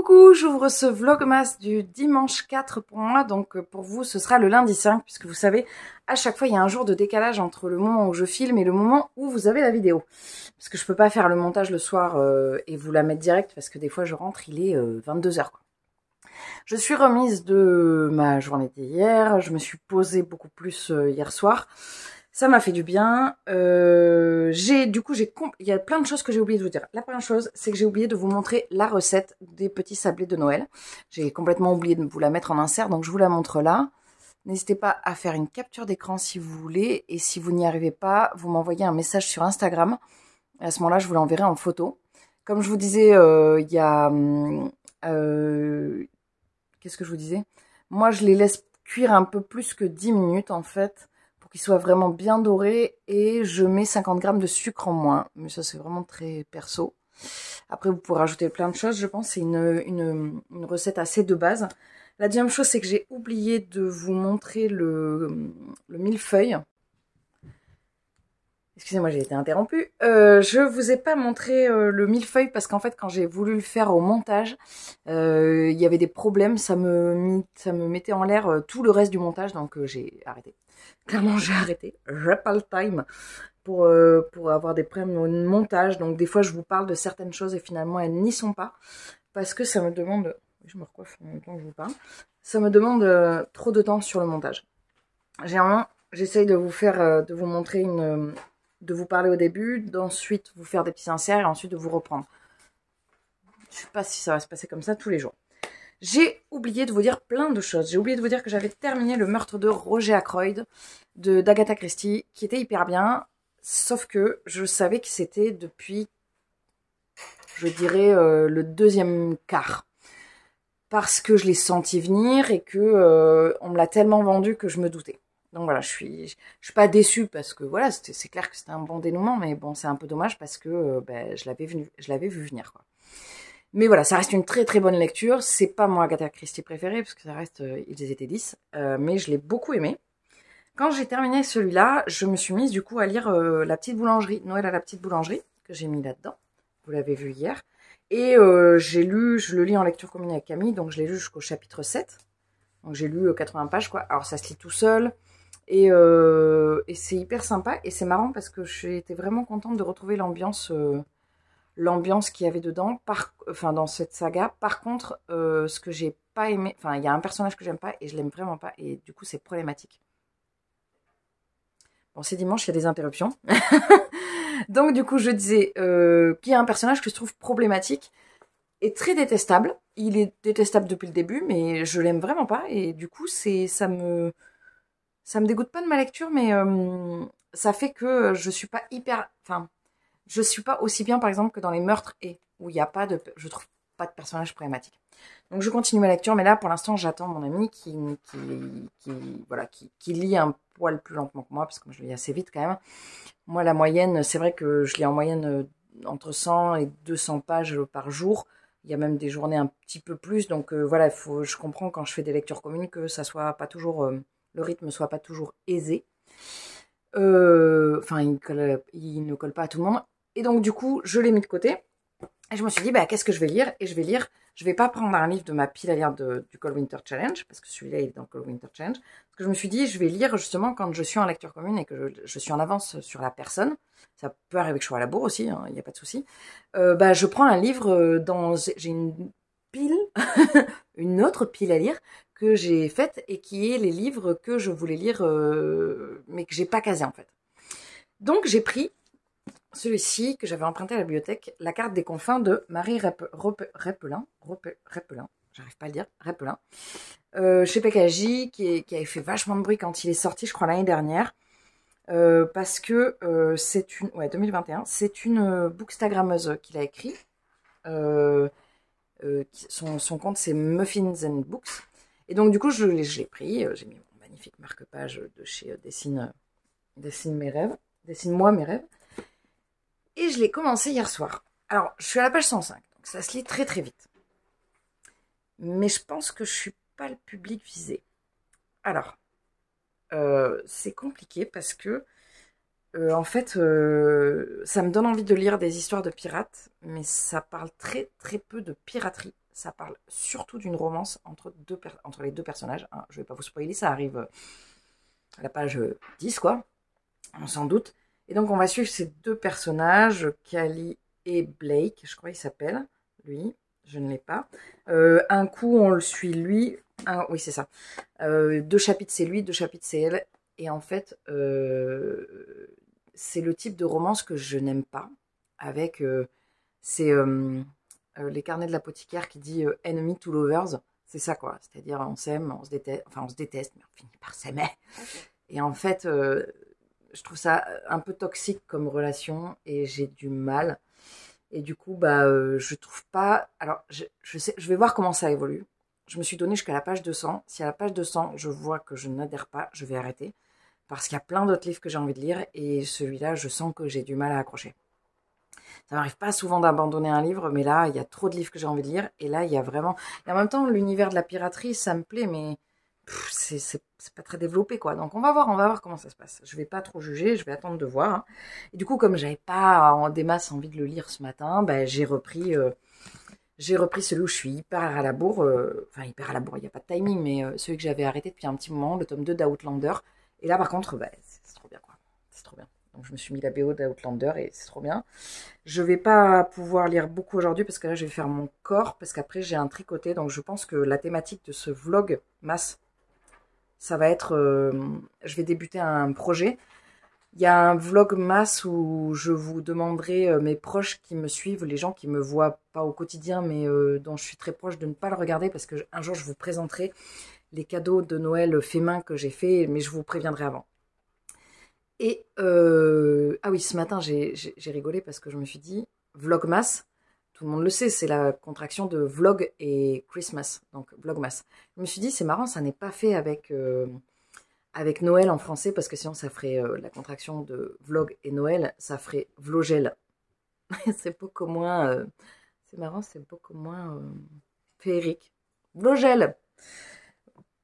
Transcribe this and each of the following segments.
Coucou, j'ouvre ce vlogmas du dimanche 4 pour moi, donc pour vous ce sera le lundi 5, puisque vous savez, à chaque fois il y a un jour de décalage entre le moment où je filme et le moment où vous avez la vidéo. Parce que je peux pas faire le montage le soir et vous la mettre direct, parce que des fois je rentre, il est 22h. Je suis remise de ma journée d'hier, je me suis posée beaucoup plus hier soir. Ça m'a fait du bien. Il y a plein de choses que j'ai oublié de vous dire. La première chose, c'est que j'ai oublié de vous montrer la recette des petits sablés de Noël. J'ai complètement oublié de vous la mettre en insert, donc je vous la montre là. N'hésitez pas à faire une capture d'écran si vous voulez. Et si vous n'y arrivez pas, vous m'envoyez un message sur Instagram. À ce moment-là, je vous l'enverrai en photo. Comme je vous disais, qu'est-ce que je vous disais? Moi, je les laisse cuire un peu plus que 10 minutes, en fait, pour qu'ils soient vraiment bien dorés. Et je mets 50 grammes de sucre en moins. Mais ça, c'est vraiment très perso. Après, vous pourrez rajouter plein de choses, je pense. C'est une recette assez de base. La deuxième chose, c'est que j'ai oublié de vous montrer le millefeuille. Excusez-moi, j'ai été interrompue. Je vous ai pas montré le millefeuille parce qu'en fait, quand j'ai voulu le faire au montage, il y avait des problèmes. Ça me mettait en l'air tout le reste du montage, donc j'ai arrêté. Clairement, j'ai arrêté. J'ai pas le time pour avoir des problèmes au montage. Donc des fois, je vous parle de certaines choses et finalement, elles n'y sont pas parce que ça me demande. Je me recoiffe en même temps que je vous parle. Ça me demande trop de temps sur le montage. Généralement, j'essaye de vous faire, de vous montrer de vous parler au début, d'ensuite vous faire des petits inserts et ensuite de vous reprendre. Je ne sais pas si ça va se passer comme ça tous les jours. J'ai oublié de vous dire plein de choses. J'ai oublié de vous dire que j'avais terminé le meurtre de Roger Ackroyd d'Agatha Christie, qui était hyper bien, sauf que je savais que c'était depuis, je dirais, le deuxième quart. Parce que je l'ai senti venir et que on me l'a tellement vendu que je me doutais. Donc voilà, je suis pas déçue parce que voilà, c'est clair que c'était un bon dénouement, mais bon, c'est un peu dommage parce que je l'avais vu venir, quoi. Mais voilà, ça reste une très très bonne lecture. C'est pas mon Agatha Christie préférée parce que ça reste Ils étaient 10, mais je l'ai beaucoup aimé. Quand j'ai terminé celui-là, je me suis mise du coup à lire La Petite Boulangerie, Noël à la Petite Boulangerie, que j'ai mis là-dedans. Vous l'avez vu hier. Et je le lis en lecture commune avec Camille, donc je l'ai lu jusqu'au chapitre 7. Donc j'ai lu 80 pages, quoi. Alors ça se lit tout seul. Et c'est hyper sympa et c'est marrant parce que j'étais vraiment contente de retrouver l'ambiance qu'il y avait dedans, dans cette saga. Par contre, ce que j'ai pas aimé, il y a un personnage que j'aime pas et je l'aime vraiment pas et du coup c'est problématique. Bon, c'est dimanche, il y a des interruptions. Donc du coup je disais qu'il y a un personnage que je trouve problématique et très détestable. Il est détestable depuis le début, mais je l'aime vraiment pas et du coup ça me dégoûte pas de ma lecture, mais ça fait que je suis pas je suis pas aussi bien, par exemple, que dans les meurtres où il y a pas je trouve pas de personnage problématique. Donc je continue ma lecture, mais là, pour l'instant, j'attends mon ami qui lit un poil plus lentement que moi, parce que je lis assez vite quand même. Moi, la moyenne, c'est vrai que je lis en moyenne entre 100 et 200 pages par jour. Il y a même des journées un petit peu plus, donc voilà, je comprends quand je fais des lectures communes que ça soit pas toujours... le rythme soit pas toujours aisé. Il ne colle pas à tout le monde. Et donc, du coup, je l'ai mis de côté. Et je me suis dit, qu'est-ce que je vais lire? Et je vais pas prendre un livre de ma pile à lire du Cold Winter Challenge, parce que celui-là, il est dans le Cold Winter Challenge. Parce que je me suis dit, je vais lire justement quand je suis en lecture commune et que je suis en avance sur la personne. Ça peut arriver que je sois à la bourre aussi, il n'y a pas de souci. Je prends un livre j'ai une pile, une autre pile à lire que j'ai faite et qui est les livres que je voulais lire, mais que j'ai pas casé en fait. Donc j'ai pris celui-ci que j'avais emprunté à la bibliothèque, La carte des confins de Marie Repelin, j'arrive pas à le dire, Repelin, chez PKJ, qui avait fait vachement de bruit quand il est sorti, je crois l'année dernière, parce que 2021, c'est une bookstagrammeuse qu'il a écrit. Son compte c'est Muffins and Books. Et donc du coup je l'ai pris, j'ai mis mon magnifique marque-page de chez Dessine-moi mes rêves. Et je l'ai commencé hier soir. Alors je suis à la page 105, donc ça se lit très très vite. Mais je pense que je suis pas le public visé. Alors c'est compliqué parce que en fait, ça me donne envie de lire des histoires de pirates, mais ça parle très très peu de piraterie. Ça parle surtout d'une romance entre les deux personnages. Hein. Je vais pas vous spoiler, ça arrive à la page 10, quoi. On s'en doute. Et donc, on va suivre ces deux personnages, Callie et Blake, je crois qu'il s'appelle, lui. Je ne l'ai pas. Un coup, on le suit lui. Oui, c'est ça. 2 chapitres, c'est lui, 2 chapitres, c'est elle. Et en fait, c'est le type de romance que je n'aime pas. Avec, c'est les carnets de l'apothicaire qui dit enemy to lovers. C'est ça, quoi. C'est-à-dire, on s'aime, on se déteste, mais on finit par s'aimer. Et en fait, je trouve ça un peu toxique comme relation et j'ai du mal. Et du coup, je trouve pas... Alors, je vais voir comment ça évolue. Je me suis donné jusqu'à la page 200. Si à la page 200, je vois que je n'adhère pas, je vais arrêter. Parce qu'il y a plein d'autres livres que j'ai envie de lire. Et celui-là, je sens que j'ai du mal à accrocher. Ça m'arrive pas souvent d'abandonner un livre, mais là, il y a trop de livres que j'ai envie de lire. Et là, il y a vraiment... Et en même temps, l'univers de la piraterie, ça me plaît, mais... c'est pas très développé, quoi. Donc on va voir comment ça se passe. Je vais pas trop juger, je vais attendre de voir. Hein. Et du coup, comme j'avais pas des masses envie de le lire ce matin, j'ai repris celui où je suis hyper à la bourre. Enfin, hyper à la bourre, il n'y a pas de timing, mais celui que j'avais arrêté depuis un petit moment, le tome 2 d'Outlander. Et là, par contre, c'est trop bien, quoi. C'est trop bien. Donc je me suis mis la BO d'Outlander et c'est trop bien. Je vais pas pouvoir lire beaucoup aujourd'hui parce que là, je vais faire mon corps, parce qu'après, j'ai un tricoté. Donc je pense que la thématique de ce vlog masse, ça va être, je vais débuter un projet. Il y a un vlog masse où je vous demanderai mes proches qui me suivent, les gens qui me voient pas au quotidien, mais dont je suis très proche, de ne pas le regarder parce que un jour je vous présenterai les cadeaux de Noël fait main que j'ai fait, mais je vous préviendrai avant. Et ah oui, ce matin j'ai rigolé parce que je me suis dit vlogmas. Tout le monde le sait, c'est la contraction de vlog et Christmas, donc vlogmas. Je me suis dit, c'est marrant, ça n'est pas fait avec Noël en français, parce que sinon ça ferait la contraction de vlog et Noël, ça ferait vlogel. C'est beaucoup moins, c'est marrant, c'est beaucoup moins féerique. Vlogel.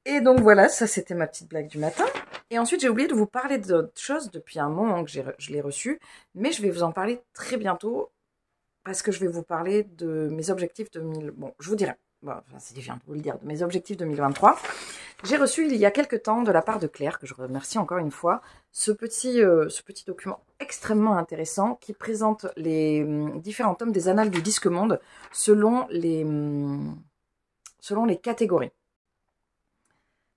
Et donc voilà, ça c'était ma petite blague du matin. Et ensuite j'ai oublié de vous parler d'autre chose depuis un moment que je l'ai reçu, mais je vais vous en parler très bientôt. Parce que je vais vous parler de mes objectifs 2000... Bon, je vous dirai. Bon, enfin, c'est différent de vous le dire. De mes objectifs 2023. J'ai reçu il y a quelques temps de la part de Claire, que je remercie encore une fois, ce petit document extrêmement intéressant qui présente les différents tomes des Annales du Disque Monde selon les catégories.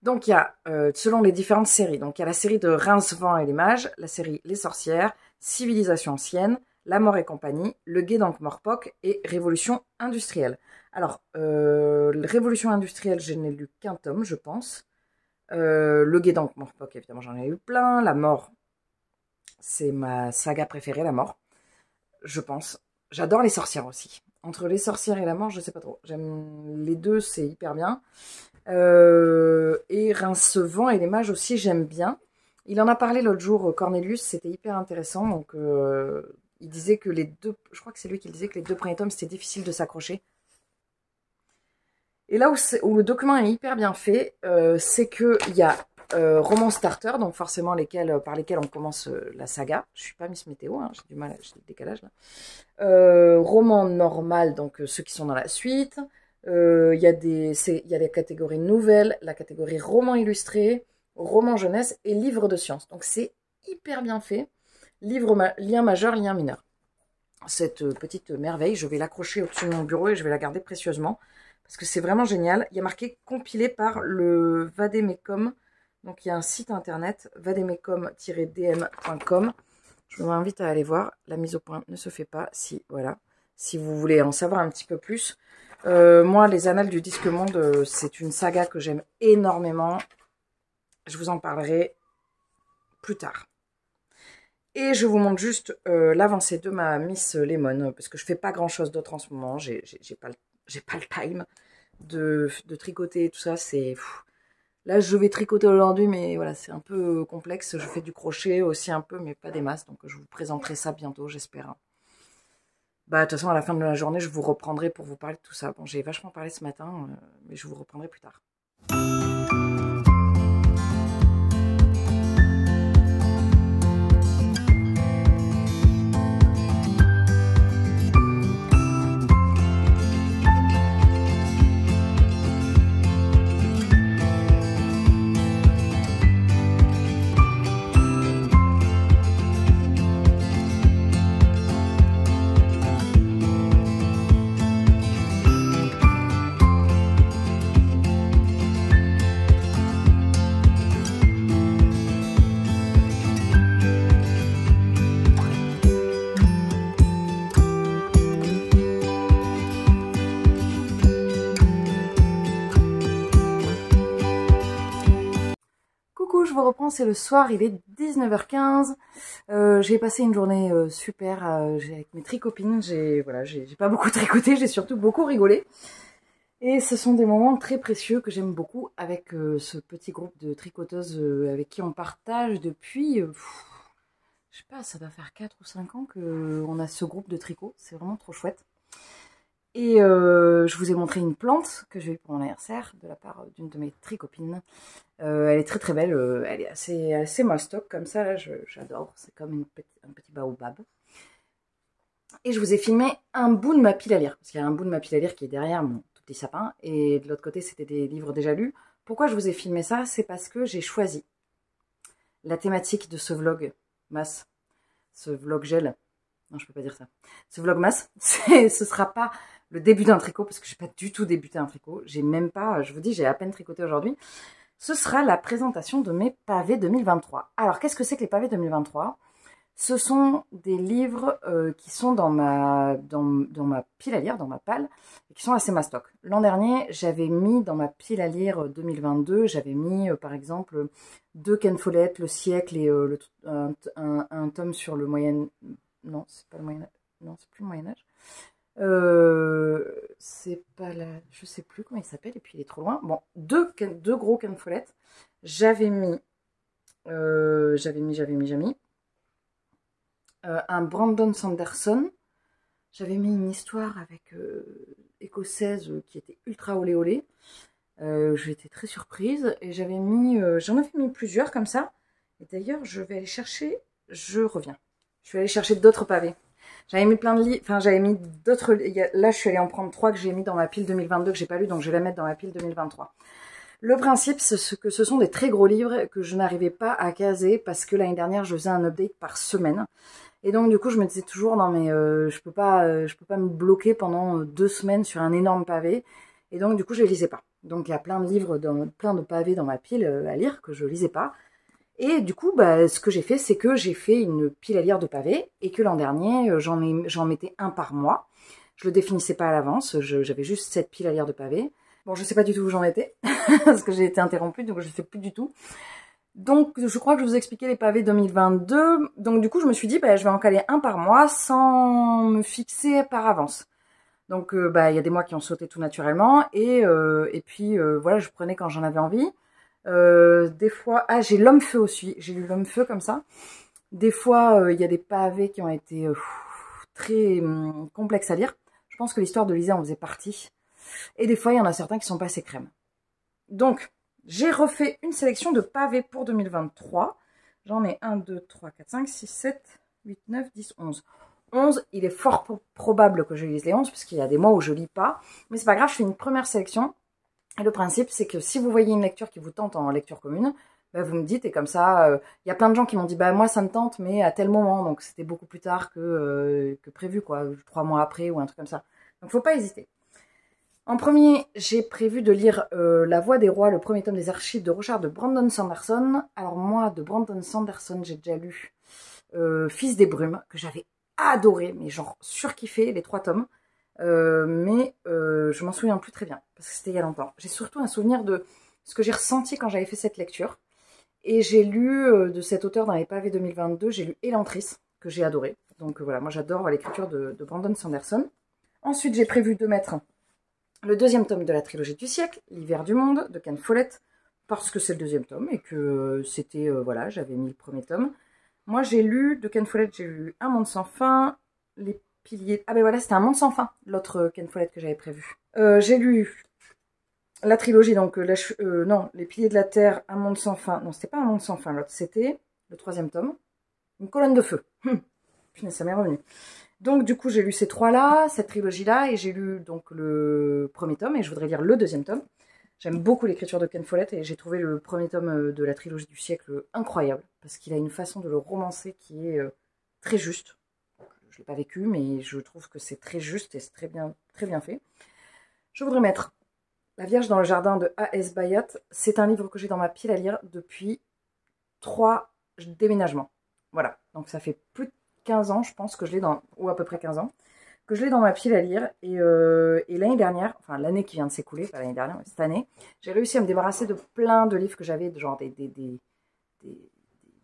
Donc, il y a, selon les différentes séries, donc il y a la série de Rincevent et les Mages, la série Les Sorcières, Civilisation Ancienne, La Mort et compagnie, Le Guet d'Ankh-Morpork et Révolution Industrielle. Alors, Révolution Industrielle, je n'ai lu qu'un tome, je pense. Le Guet d'Ankh-Morpork, évidemment, j'en ai eu plein. La Mort, c'est ma saga préférée, La Mort, je pense. J'adore les sorcières aussi. Entre les sorcières et La Mort, je sais pas trop. J'aime les deux, c'est hyper bien. Et Rincevent et les Mages aussi, j'aime bien. Il en a parlé l'autre jour, Cornelius, c'était hyper intéressant, donc... il disait que je crois que c'est lui qui disait que les 2 premiers tomes, c'était difficile de s'accrocher. Et là où le document est hyper bien fait, c'est qu'il y a roman starter, donc forcément par lesquels on commence la saga. Je suis pas Miss Météo, hein, j'ai du mal, j'ai le décalage là. Roman normal, donc ceux qui sont dans la suite. Il y a les catégories nouvelles, la catégorie roman illustré, roman jeunesse et livre de sciences. Donc c'est hyper bien fait. Lien majeur, lien mineur. Cette petite merveille, je vais l'accrocher au-dessus de mon bureau et je vais la garder précieusement parce que c'est vraiment génial. Il y a marqué compilé par le Vademecum. Donc il y a un site internet, vademecum-dm.com. Je vous invite à aller voir. La mise au point ne se fait pas si vous voulez en savoir un petit peu plus. Moi, les Annales du Disque Monde, c'est une saga que j'aime énormément. Je vous en parlerai plus tard. Et je vous montre juste l'avancée de ma Miss Lemon, parce que je fais pas grand chose d'autre en ce moment. J'ai pas le time de tricoter et tout ça. Là, je vais tricoter aujourd'hui, mais voilà, c'est un peu complexe. Je fais du crochet aussi un peu, mais pas des masses. Donc, je vous présenterai ça bientôt, j'espère. De toute façon, à la fin de la journée, je vous reprendrai pour vous parler de tout ça. Bon, j'ai vachement parlé ce matin, mais je vous reprendrai plus tard. France et le soir, il est 19h15. J'ai passé une journée super avec mes tricopines. J'ai pas beaucoup tricoté, j'ai surtout beaucoup rigolé. Et ce sont des moments très précieux que j'aime beaucoup avec ce petit groupe de tricoteuses avec qui on partage depuis, je sais pas, ça doit faire 4 ou 5 ans qu'on a ce groupe de tricot. C'est vraiment trop chouette. Et je vous ai montré une plante que j'ai eue pour mon anniversaire de la part d'une de mes tricopines. Elle est très très belle, elle est assez mastoc comme ça, là j'adore, c'est comme un petit baobab. Et je vous ai filmé un bout de ma pile à lire, parce qu'il y a un bout de ma pile à lire qui est derrière mon tout petit sapin, et de l'autre côté c'était des livres déjà lus. Pourquoi je vous ai filmé ça? C'est parce que j'ai choisi la thématique de ce vlog masse, ce vlog gel. Non, je peux pas dire ça. Ce vlog masse, ce sera pas le début d'un tricot, parce que je n'ai pas du tout débuté un tricot. J'ai même pas, je vous dis, j'ai à peine tricoté aujourd'hui. Ce sera la présentation de mes pavés 2023. Alors, qu'est-ce que c'est que les pavés 2023? Ce sont des livres qui sont dans ma pile à lire, dans ma palle, et qui sont assez mastoc. L'an dernier, j'avais mis dans ma pile à lire 2022, j'avais mis par exemple 2 Ken Follett, Le Siècle et un tome sur le Moyen... Non, c'est pas le Moyen Âge. Non, c'est plus le Moyen Âge. C'est pas la... Je sais plus comment il s'appelle, et puis il est trop loin. Bon, deux gros Ken Follett. J'avais mis... un Brandon Sanderson. J'avais mis une histoire avec écossaise qui était ultra olé olé. J'étais très surprise. Et j'avais mis... j'en avais mis plusieurs comme ça. Et d'ailleurs, je vais aller chercher... Je reviens. Je vais aller chercher d'autres pavés. J'avais mis plein de livres, enfin j'avais mis d'autres, là je suis allée en prendre 3 que j'ai mis dans ma pile 2022 que j'ai pas lu, donc je vais la mettre dans ma pile 2023. Le principe, c'est que ce sont des très gros livres que je n'arrivais pas à caser parce que l'année dernière je faisais un update par semaine. Et donc du coup je me disais toujours non mais je peux pas me bloquer pendant 2 semaines sur un énorme pavé. Et donc du coup je les lisais pas. Donc il y a plein de livres, plein de pavés dans ma pile à lire que je lisais pas. Et du coup, bah, ce que j'ai fait, c'est que j'ai fait une pile à lire de pavés et que l'an dernier, j'en mettais un par mois. Je le définissais pas à l'avance, j'avais juste cette pile à lire de pavés. Bon, je sais pas du tout où j'en étais, parce que j'ai été interrompue, donc je sais plus du tout. Donc, je crois que je vous ai expliqué les pavés 2022. Donc, du coup, je me suis dit, bah, je vais en caler un par mois sans me fixer par avance. Donc, bah, il y a des mois qui ont sauté tout naturellement. Et puis, voilà, je prenais quand j'en avais envie. Des fois, j'ai l'homme feu aussi, j'ai lu l'homme feu comme ça. Des fois, il y a des pavés qui ont été très complexes à lire. Je pense que l'histoire de Lisée en faisait partie. Et des fois, il y en a certains qui sont pas assez crème. Donc, j'ai refait une sélection de pavés pour 2023. J'en ai 1, 2, 3, 4, 5, 6, 7, 8, 9, 10, 11. 11, il est fort probable que je lise les 11, puisqu'il y a des mois où je lis pas. Mais c'est pas grave, je fais une première sélection. Et le principe, c'est que si vous voyez une lecture qui vous tente en lecture commune, bah vous me dites, et comme ça, y a plein de gens qui m'ont dit, bah moi ça me tente, mais à tel moment, donc c'était beaucoup plus tard que prévu, quoi, 3 mois après ou un truc comme ça. Donc faut pas hésiter. En premier, j'ai prévu de lire La Voix des Rois, le premier tome des archives de Rochard de Brandon Sanderson. Alors moi, de Brandon Sanderson, j'ai déjà lu Fils des Brumes, que j'avais adoré, mais genre surkiffé, les 3 tomes. Mais je m'en souviens plus très bien parce que c'était il y a longtemps. J'ai surtout un souvenir de ce que j'ai ressenti quand j'avais fait cette lecture. Et j'ai lu de cet auteur dans les pavés 2022, j'ai lu Elantris, que j'ai adoré. Donc voilà, moi j'adore l'écriture de Brandon Sanderson. Ensuite, j'ai prévu de mettre le 2e tome de la trilogie du siècle, L'hiver du monde, de Ken Follett, parce que c'est le 2e tome et que c'était, voilà, j'avais mis le 1er tome. Moi j'ai lu, de Ken Follett, j'ai lu Un monde sans fin, les piliers... Ah ben voilà, c'était Un monde sans fin, l'autre Ken Follett que j'avais prévu. J'ai lu la trilogie, donc non, Les piliers de la terre, Un monde sans fin. Non, c'était pas Un monde sans fin, l'autre, c'était le 3e tome. Une colonne de feu. Punaise, ça m'est revenu. Donc du coup, j'ai lu ces 3-là, cette trilogie-là, et j'ai lu donc le 1er tome, et je voudrais lire le 2e tome. J'aime beaucoup l'écriture de Ken Follett, et j'ai trouvé le 1er tome de la trilogie du siècle incroyable, parce qu'il a une façon de le romancer qui est très juste. Je ne l'ai pas vécu, mais je trouve que c'est très juste et c'est très bien fait. Je voudrais mettre La Vierge dans le jardin de A.S. Bayat. C'est un livre que j'ai dans ma pile à lire depuis 3 déménagements. Voilà, donc ça fait plus de 15 ans, je pense, que je l'ai dans, ou à peu près 15 ans, que je l'ai dans ma pile à lire. Et l'année dernière, enfin l'année qui vient de s'écouler, pas l'année dernière, mais cette année, j'ai réussi à me débarrasser de plein de livres que j'avais, genre des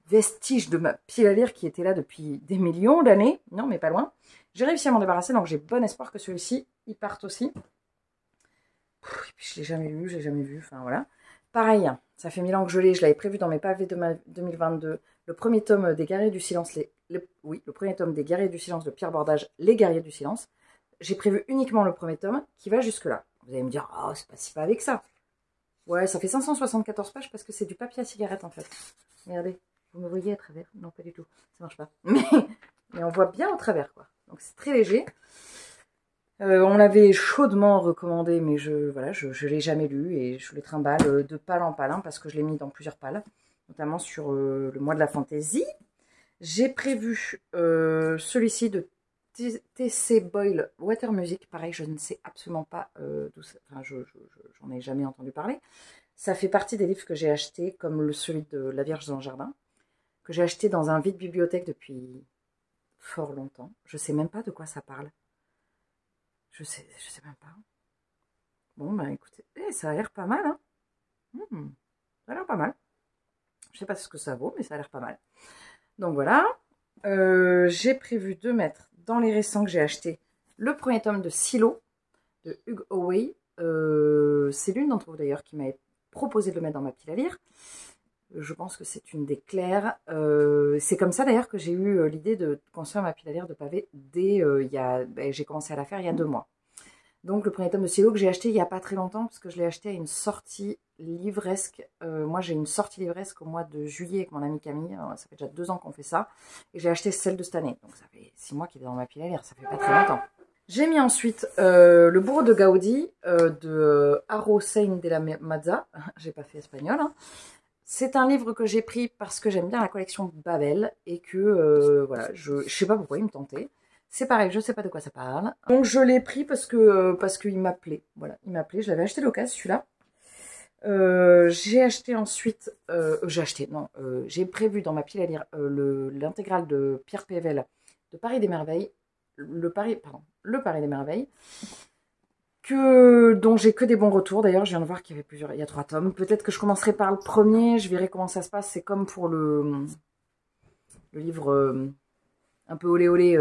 vestiges de ma pile à lire qui était là depuis des millions d'années. Non, mais pas loin. J'ai réussi à m'en débarrasser, donc j'ai bon espoir que celui-ci, il parte aussi. Et puis je l'ai jamais lu, je l'ai jamais vu, enfin voilà. Pareil, ça fait 1000 ans que je l'ai, je l'avais prévu dans mes pavés de 2022. Le premier tome des Guerriers du Silence, oui, le premier tome des Guerriers du Silence de Pierre Bordage, Les Guerriers du Silence. J'ai prévu uniquement le premier tome qui va jusque-là. Vous allez me dire, oh, c'est pas si pas avec ça. Ouais, ça fait 574 pages parce que c'est du papier à cigarette en fait. Regardez, vous me voyez à travers? Non, pas du tout, ça marche pas. Mais on voit bien au travers, quoi. Donc c'est très léger. On l'avait chaudement recommandé, mais voilà, je l'ai jamais lu et je le trimballe de palle en palle, hein, parce que je l'ai mis dans plusieurs palles, notamment sur le mois de la fantaisie. J'ai prévu celui-ci de T.C. Boyle, Water Music. Pareil, je ne sais absolument pas d'où ça... Enfin, j'en ai jamais entendu parler. Ça fait partie des livres que j'ai achetés, comme celui de La Vierge dans le Jardin, que j'ai acheté dans un vide-bibliothèque depuis fort longtemps. Je sais même pas de quoi ça parle. Je sais même pas. Bon, bah écoutez, ça a l'air pas mal, hein. Ça a l'air pas mal. Je sais pas ce que ça vaut, mais ça a l'air pas mal. Donc voilà. J'ai prévu de mettre dans les récents que j'ai achetés le premier tome de Silo, de Hugh Howey. C'est l'une d'entre vous d'ailleurs qui m'avait proposé de le mettre dans ma pile à lire. Je pense que c'est une des claires. C'est comme ça d'ailleurs que j'ai eu l'idée de construire ma pile à lire de pavés dès j'ai commencé à la faire il y a 2 mois. Donc le premier tome de Silo que j'ai acheté il n'y a pas très longtemps parce que je l'ai acheté à une sortie livresque. Moi j'ai une sortie livresque au mois de juillet avec mon amie Camille. Ça fait déjà 2 ans qu'on fait ça. Et j'ai acheté celle de cette année. Donc ça fait 6 mois qu'il est dans ma pile à lire. Ça fait pas très longtemps. J'ai mis ensuite le bourreau de Gaudi de Haro-Sein de la Mazza. J'ai pas fait espagnol, hein. C'est un livre que j'ai pris parce que j'aime bien la collection Babel et que, voilà, je sais pas pourquoi il me tentait. C'est pareil, je sais pas de quoi ça parle. Donc je l'ai pris parce qu'il m'appelait. Voilà, il m'appelait. Je l'avais acheté d'occasion, celui-là. J'ai acheté ensuite... j'ai prévu dans ma pile à lire l'intégrale de Pierre Pével de Paris des Merveilles. Le Paris des Merveilles. Dont j'ai que des bons retours. D'ailleurs, je viens de voir qu'il y avait il y a 3 tomes. Peut-être que je commencerai par le premier, je verrai comment ça se passe. C'est comme pour le livre un peu olé olé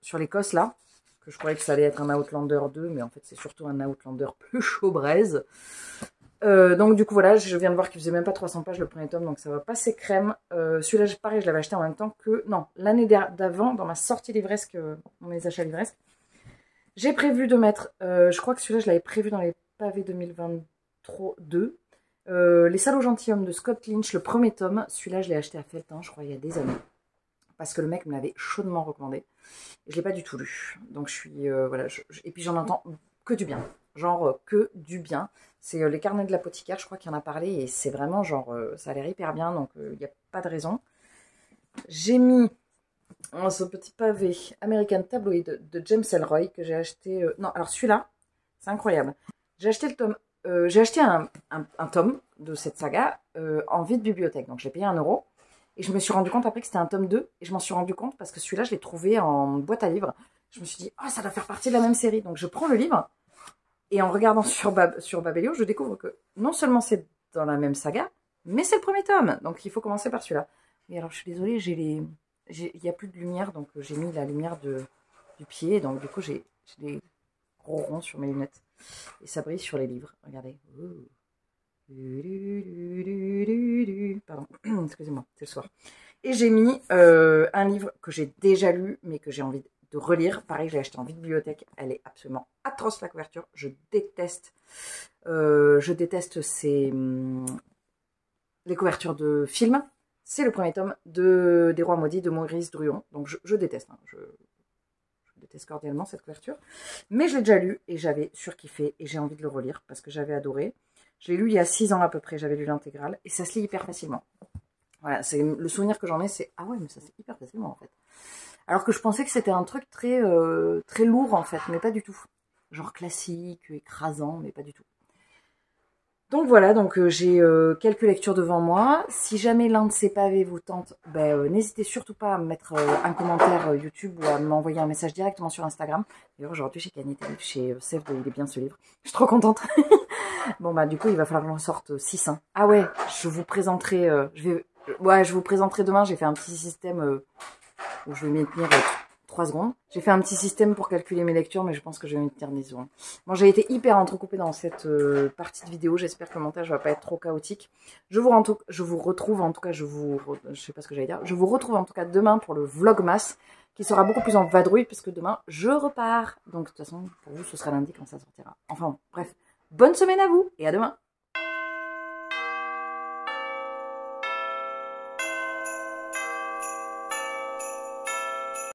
sur l'Écosse, là. Que je croyais que ça allait être un Outlander 2, mais en fait, c'est surtout un Outlander plus chaud braise. Donc, du coup, voilà, je viens de voir qu'il faisait même pas 300 pages le premier tome, donc ça va passer crème. Celui-là, pareil, je l'avais acheté en même temps que... Non, l'année d'avant, dans ma sortie livresque, dans mes achats livresques. J'ai prévu de mettre, je crois que celui-là, je l'avais prévu dans les pavés 2022, Les Salauds Gentilshommes de Scott Lynch, le premier tome. Celui-là, je l'ai acheté à Felletin, je crois, il y a des années. Parce que le mec me l'avait chaudement recommandé. Et je ne l'ai pas du tout lu. Donc, je suis, voilà. Et puis, j'en entends que du bien. Genre, que du bien. C'est Les Carnets de l'apothicaire, je crois qu'il en a parlé. Et c'est vraiment, genre, ça a l'air hyper bien. Donc, il n'y a pas de raison. J'ai mis... ce petit pavé American Tabloid de James Ellroy que j'ai acheté... Non, alors celui-là, c'est incroyable. J'ai acheté le tome... j'ai acheté un tome de cette saga en vide bibliothèque. Donc, je l'ai payé 1 €. Et je me suis rendu compte après que c'était un tome 2. Et je m'en suis rendu compte parce que celui-là, je l'ai trouvé en boîte à livres. Je me suis dit, oh, ça doit faire partie de la même série. Donc, je prends le livre. Et en regardant sur Babelio, je découvre que non seulement c'est dans la même saga, mais c'est le premier tome. Donc, il faut commencer par celui-là. Et alors, je suis désolée, il n'y a plus de lumière, donc j'ai mis la lumière du pied. Donc, du coup, j'ai des gros ronds sur mes lunettes. Et ça brille sur les livres. Regardez. Pardon, excusez-moi, c'est le soir. Et j'ai mis un livre que j'ai déjà lu, mais que j'ai envie de relire. Pareil, je l'ai acheté en bibliothèque. Elle est absolument atroce, la couverture. Je déteste les couvertures de films. C'est le premier tome des Rois Maudits de Maurice Druon. Donc je déteste. Hein. Je déteste cordialement cette couverture. Mais je l'ai déjà lu et j'avais surkiffé et j'ai envie de le relire parce que j'avais adoré. Je l'ai lu il y a 6 ans à peu près. J'avais lu l'intégrale et ça se lit hyper facilement. Voilà, c'est le souvenir que j'en ai, c'est ah ouais, mais ça se lit hyper facilement en fait. Alors que je pensais que c'était un truc très lourd en fait, mais pas du tout. Genre classique, écrasant, mais pas du tout. Donc voilà, donc j'ai quelques lectures devant moi. Si jamais l'un de ces pavés vous tente, n'hésitez surtout pas à me mettre un commentaire YouTube ou à m'envoyer un message directement sur Instagram. D'ailleurs aujourd'hui j'ai gagné des livres chez Sèvres, il est bien ce livre. Je suis trop contente. Bon du coup il va falloir que j'en sorte 6. Hein. Ah ouais, je vous présenterai, je vous présenterai demain, j'ai fait un petit système où je vais m'y tenir 3 secondes. J'ai fait un petit système pour calculer mes lectures, mais je pense que je vais m'y tenir 10 secondes. Bon, j'ai été hyper entrecoupée dans cette partie de vidéo. J'espère que le montage va pas être trop chaotique. Je vous retrouve, en tout cas, je sais pas ce que j'allais dire. Je vous retrouve en tout cas demain pour le Vlogmas, qui sera beaucoup plus en vadrouille, puisque demain, je repars. Donc, de toute façon, pour vous, ce sera lundi quand ça sortira. Enfin, bon, bref. Bonne semaine à vous, et à demain!